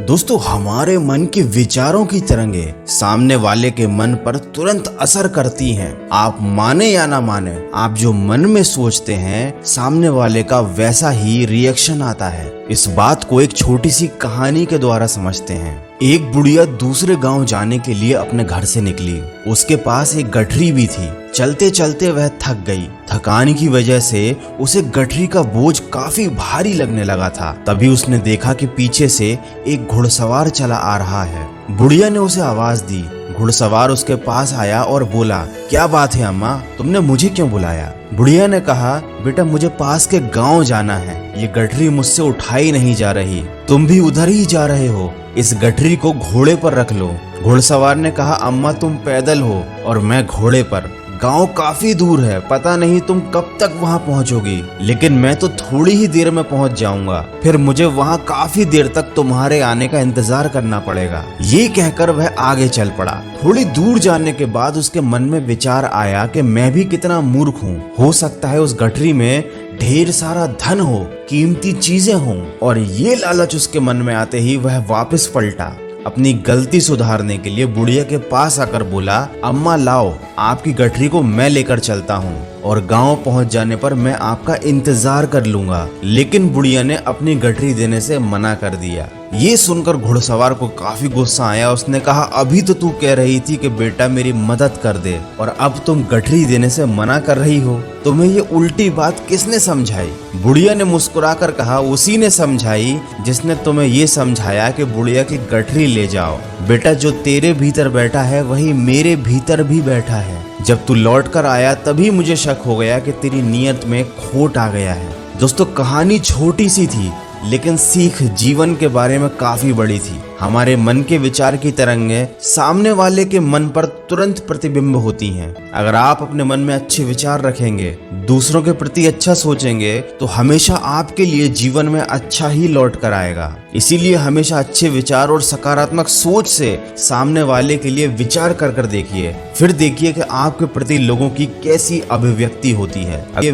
दोस्तों, हमारे मन के विचारों की तरंगे सामने वाले के मन पर तुरंत असर करती हैं। आप माने या ना माने, आप जो मन में सोचते हैं सामने वाले का वैसा ही रिएक्शन आता है। इस बात को एक छोटी सी कहानी के द्वारा समझते हैं। एक बुढ़िया दूसरे गांव जाने के लिए अपने घर से निकली। उसके पास एक गठरी भी थी। चलते चलते वह थक गई। थकान की वजह से उसे गठरी का बोझ काफी भारी लगने लगा था। तभी उसने देखा कि पीछे से एक घुड़सवार चला आ रहा है। बुढ़िया ने उसे आवाज दी। घुड़सवार उसके पास आया और बोला, क्या बात है अम्मा, तुमने मुझे क्यों बुलाया? बुढ़िया ने कहा, बेटा मुझे पास के गांव जाना है। ये गठरी मुझसे उठाई नहीं जा रही। तुम भी उधर ही जा रहे हो, इस गठरी को घोड़े पर रख लो। घुड़सवार ने कहा, अम्मा तुम पैदल हो और मैं घोड़े पर। गांव काफी दूर है, पता नहीं तुम कब तक वहां पहुंचोगी, लेकिन मैं तो थोड़ी ही देर में पहुंच जाऊंगा। फिर मुझे वहां काफी देर तक तुम्हारे आने का इंतजार करना पड़ेगा। ये कहकर वह आगे चल पड़ा। थोड़ी दूर जाने के बाद उसके मन में विचार आया कि मैं भी कितना मूर्ख हूँ। हो सकता है उस गठरी में ढेर सारा धन हो, कीमती चीजें हों। और ये लालच उसके मन में आते ही वह वापस पलटा। अपनी गलती सुधारने के लिए बुढ़िया के पास आकर बोला, अम्मा लाओ, आपकी गठरी को मैं लेकर चलता हूँ और गांव पहुंच जाने पर मैं आपका इंतजार कर लूंगा। लेकिन बुढ़िया ने अपनी गठरी देने से मना कर दिया। ये सुनकर घुड़सवार को काफी गुस्सा आया। उसने कहा, अभी तो तू कह रही थी कि बेटा मेरी मदद कर दे और अब तुम गठरी देने से मना कर रही हो। तुम्हें ये उल्टी बात किसने समझाई? बुढ़िया ने मुस्कुराकर कहा, उसी ने समझाई जिसने तुम्हें ये समझाया कि बुढ़िया की गठरी ले जाओ। बेटा जो तेरे भीतर बैठा है वही मेरे भीतर भी बैठा है। जब तू लौट कर आया तभी मुझे शक हो गया कि तेरी नीयत में खोट आ गया है। दोस्तों, कहानी छोटी सी थी लेकिन सीख जीवन के बारे में काफी बड़ी थी। हमारे मन के विचार की तरंगें सामने वाले के मन पर तुरंत प्रतिबिंब होती हैं। अगर आप अपने मन में अच्छे विचार रखेंगे, दूसरों के प्रति अच्छा सोचेंगे, तो हमेशा आपके लिए जीवन में अच्छा ही लौट कर आएगा। इसीलिए हमेशा अच्छे विचार और सकारात्मक सोच से सामने वाले के लिए विचार कर देखिए। फिर देखिए कि आपके प्रति लोगों की कैसी अभिव्यक्ति होती है। ये